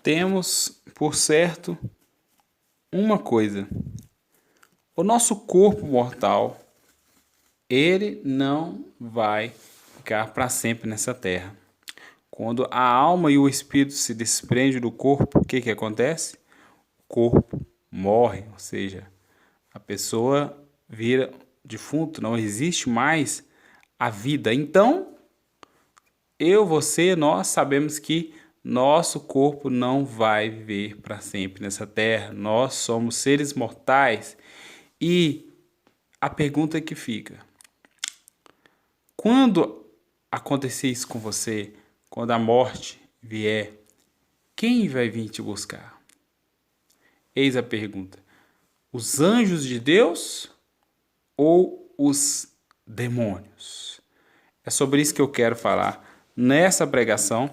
Temos por certo uma coisa: o nosso corpo mortal, ele não vai ficar para sempre nessa terra. Quando a alma e o espírito se desprendem do corpo, o que que acontece? O corpo morre, ou seja, a pessoa vira defunto, não existe mais a vida. Então, você, nós sabemos que nosso corpo não vai viver para sempre nessa terra. Nós somos seres mortais. E a pergunta que fica: quando acontecer isso com você, quando a morte vier, quem vai vir te buscar? Eis a pergunta: os anjos de Deus ou os demônios? É sobre isso que eu quero falar nessa pregação.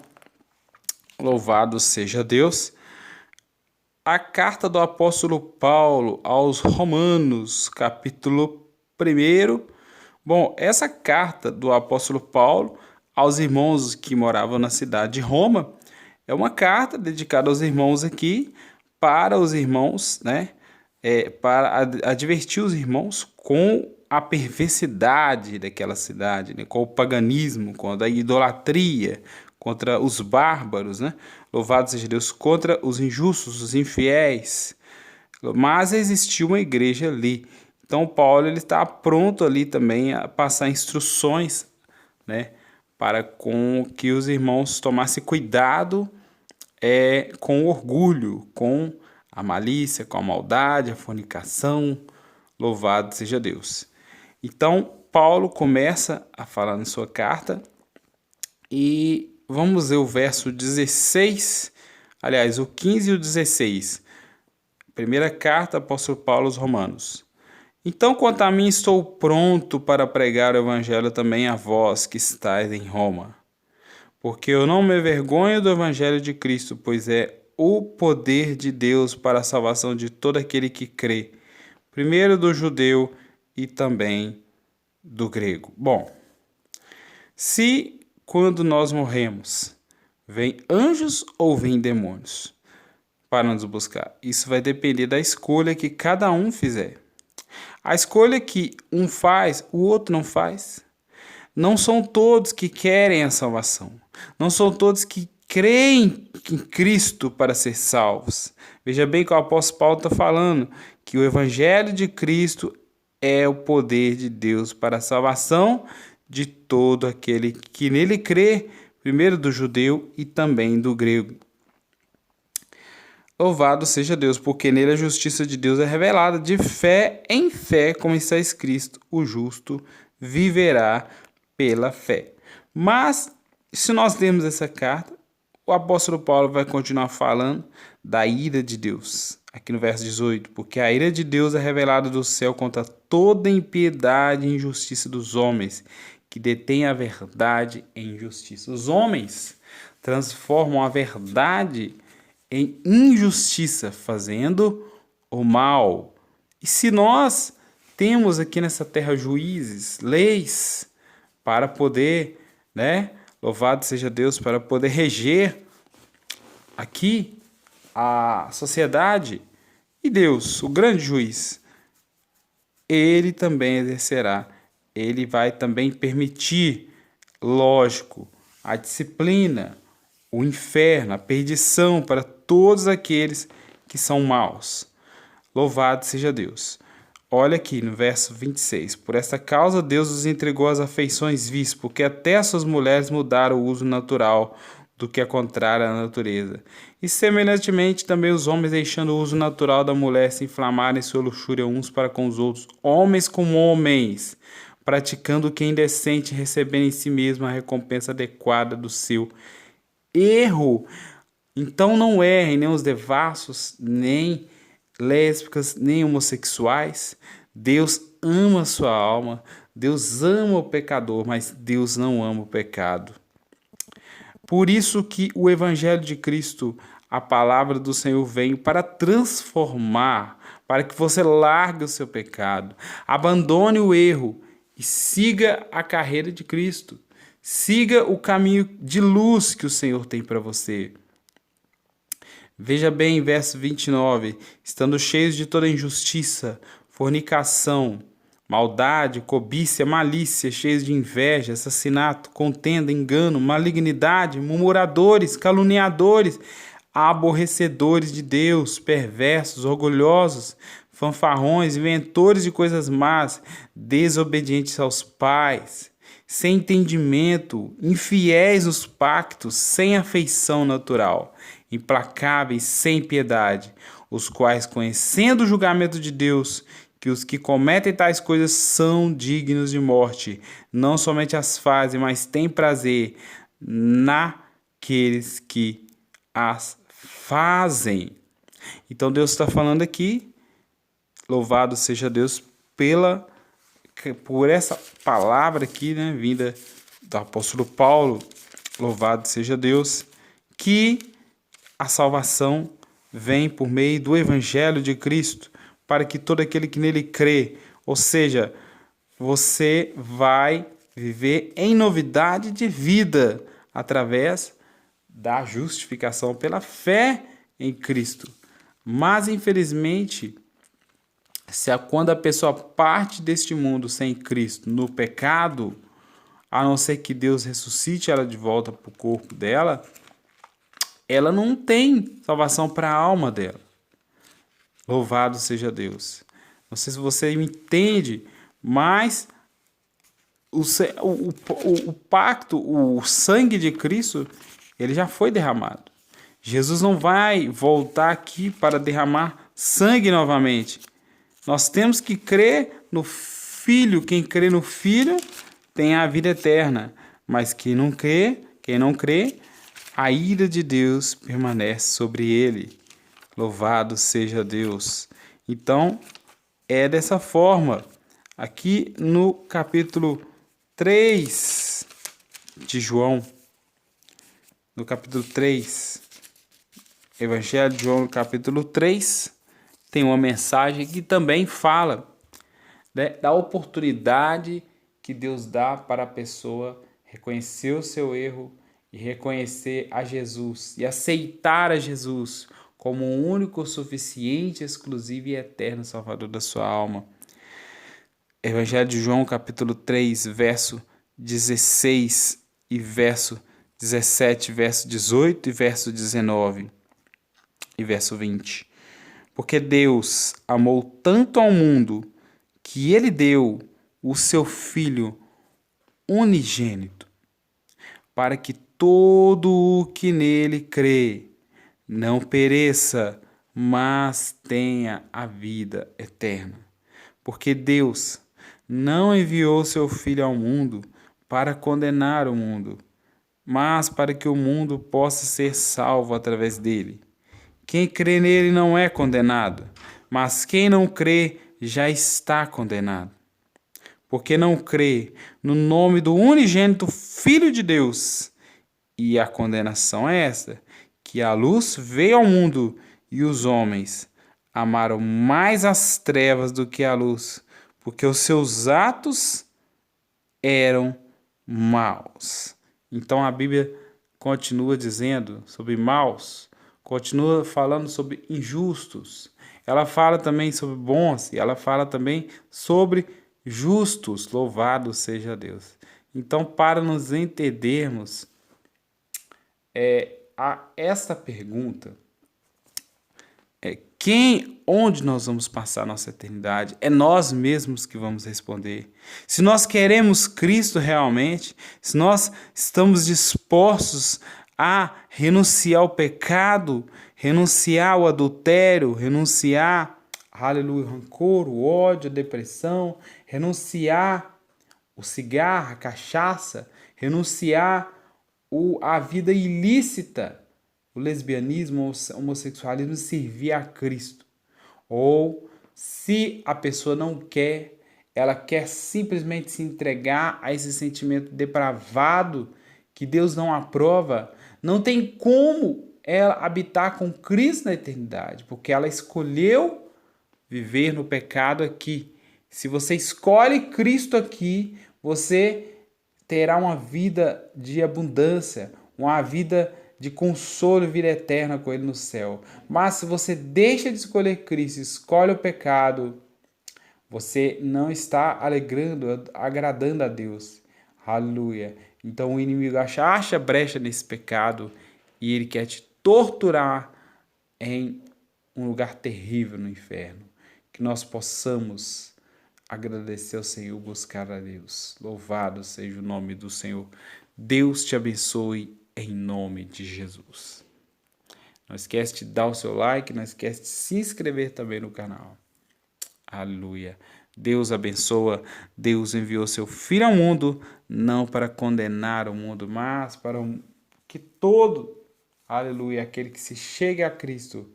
Louvado seja Deus. A carta do apóstolo Paulo aos Romanos, capítulo 1. Bom, essa carta do apóstolo Paulo aos irmãos que moravam na cidade de Roma é uma carta dedicada aos irmãos aqui, para os irmãos, né? Para advertir os irmãos com a perversidade daquela cidade, né? Com o paganismo, com a idolatria, contra os bárbaros, né? Louvado seja Deus, contra os injustos, os infiéis. Mas existia uma igreja ali. Então Paulo ele está pronto ali também a passar instruções, né, para com que os irmãos tomassem cuidado com o orgulho, com a malícia, com a maldade, a fornicação. Louvado seja Deus. Então Paulo começa a falar na sua carta e vamos ver o verso 16, aliás, o 15 e o 16. Primeira carta, apóstolo Paulo aos Romanos. Então, quanto a mim, estou pronto para pregar o evangelho também a vós que estáis em Roma. Porque eu não me envergonho do evangelho de Cristo, pois é o poder de Deus para a salvação de todo aquele que crê, primeiro do judeu e também do grego. Bom, se quando nós morremos, vem anjos ou vem demônios para nos buscar? Isso vai depender da escolha que cada um fizer. A escolha que um faz, o outro não faz. Não são todos que querem a salvação. Não são todos que creem em Cristo para ser salvos. Veja bem que o apóstolo Paulo está falando que o evangelho de Cristo é o poder de Deus para a salvação de todo aquele que nele crê, primeiro do judeu e também do grego. Louvado seja Deus, porque nele a justiça de Deus é revelada de fé em fé, como está escrito: o justo viverá pela fé. Mas, se nós lermos essa carta, o apóstolo Paulo vai continuar falando da ira de Deus, aqui no verso 18, porque a ira de Deus é revelada do céu contra toda impiedade e injustiça dos homens, que detêm a verdade em injustiça. Os homens transformam a verdade em injustiça, fazendo o mal. E se nós temos aqui nessa terra juízes, leis, para poder, né, louvado seja Deus, para poder reger aqui a sociedade, e Deus, o grande juiz, ele também exercerá, ele vai também permitir, lógico, a disciplina, o inferno, a perdição para todos aqueles que são maus. Louvado seja Deus. Olha aqui no verso 26. Por esta causa Deus os entregou às afeições vis, porque até as suas mulheres mudaram o uso natural do que é contrário à natureza. E semelhantemente também os homens, deixando o uso natural da mulher, se inflamarem em sua luxúria uns para com os outros, homens com homens, praticando o que é indecente, recebendo em si mesmo a recompensa adequada do seu erro. Então não errem nem os devassos, nem lésbicas, nem homossexuais. Deus ama a sua alma, Deus ama o pecador, mas Deus não ama o pecado. Por isso que o evangelho de Cristo, a palavra do Senhor, veio para transformar, para que você largue o seu pecado, abandone o erro e siga a carreira de Cristo. Siga o caminho de luz que o Senhor tem para você. Veja bem, verso 29, estando cheios de toda injustiça, fornicação, maldade, cobiça, malícia, cheios de inveja, assassinato, contenda, engano, malignidade, murmuradores, caluniadores, aborrecedores de Deus, perversos, orgulhosos, fanfarrões, inventores de coisas más, desobedientes aos pais, sem entendimento, infiéis nos pactos, sem afeição natural, implacáveis, sem piedade, os quais, conhecendo o julgamento de Deus, que os que cometem tais coisas são dignos de morte, não somente as fazem, mas têm prazer naqueles que as fazem. Então Deus está falando aqui, louvado seja Deus por essa palavra aqui, né, vinda do apóstolo Paulo, louvado seja Deus, que a salvação vem por meio do evangelho de Cristo, para que todo aquele que nele crê, ou seja, você vai viver em novidade de vida através da justificação pela fé em Cristo. Mas, infelizmente, quando a pessoa parte deste mundo sem Cristo no pecado, a não ser que Deus ressuscite ela de volta para o corpo dela, ela não tem salvação para a alma dela. Louvado seja Deus. Não sei se você me entende, mas o pacto, o sangue de Cristo, ele já foi derramado. Jesus não vai voltar aqui para derramar sangue novamente. Nós temos que crer no Filho. Quem crê no Filho tem a vida eterna. Mas quem não crê, a ira de Deus permanece sobre ele. Louvado seja Deus. Então, é dessa forma. Aqui no capítulo 3 de João, no capítulo 3, Evangelho de João, no capítulo 3, tem uma mensagem que também fala, né, da oportunidade que Deus dá para a pessoa reconhecer o seu erro e reconhecer a Jesus e aceitar a Jesus como o único, suficiente, exclusivo e eterno Salvador da sua alma. Evangelho de João, capítulo 3, verso 16 e verso 17, verso 18 e verso 19 e verso 20. Porque Deus amou tanto ao mundo que ele deu o seu Filho unigênito, para que todo o que nele crê não pereça, mas tenha a vida eterna. Porque Deus não enviou seu Filho ao mundo para condenar o mundo, mas para que o mundo possa ser salvo através dele. Quem crê nele não é condenado, mas quem não crê já está condenado. Porque não crê no nome do unigênito Filho de Deus. E a condenação é esta, que a luz veio ao mundo e os homens amaram mais as trevas do que a luz, porque os seus atos eram maus. Então a Bíblia continua dizendo sobre maus, continua falando sobre injustos. Ela fala também sobre bons e ela fala também sobre justos. Louvado seja Deus. Então, para nos entendermos essa pergunta, onde nós vamos passar a nossa eternidade? É nós mesmos que vamos responder. Se nós queremos Cristo realmente, se nós estamos dispostos a renunciar ao pecado, renunciar ao adultério, renunciar, aleluia, o rancor, o ódio, a depressão, renunciar o cigarro, a cachaça, renunciar a vida ilícita, o lesbianismo, o homossexualismo, servir a Cristo. Ou, se a pessoa não quer, ela quer simplesmente se entregar a esse sentimento depravado que Deus não aprova, não tem como ela habitar com Cristo na eternidade, porque ela escolheu viver no pecado aqui. Se você escolhe Cristo aqui, você terá uma vida de abundância, uma vida de consolo e vida eterna com Ele no céu. Mas se você deixa de escolher Cristo, escolhe o pecado, você não está agradando a Deus. Aleluia. Então o inimigo acha brecha nesse pecado e ele quer te torturar em um lugar terrível no inferno. Que nós possamos agradecer ao Senhor, buscar a Deus. Louvado seja o nome do Senhor. Deus te abençoe em nome de Jesus. Não esquece de dar o seu like, não esquece de se inscrever também no canal. Aleluia. Deus abençoa. Deus enviou seu Filho ao mundo, não para condenar o mundo, mas para que todo, aleluia, aquele que se chega a Cristo,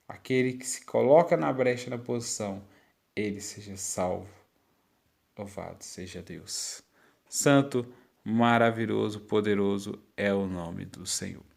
aquele que se coloca na brecha, na posição, ele seja salvo. Louvado seja Deus. Santo, maravilhoso, poderoso é o nome do Senhor.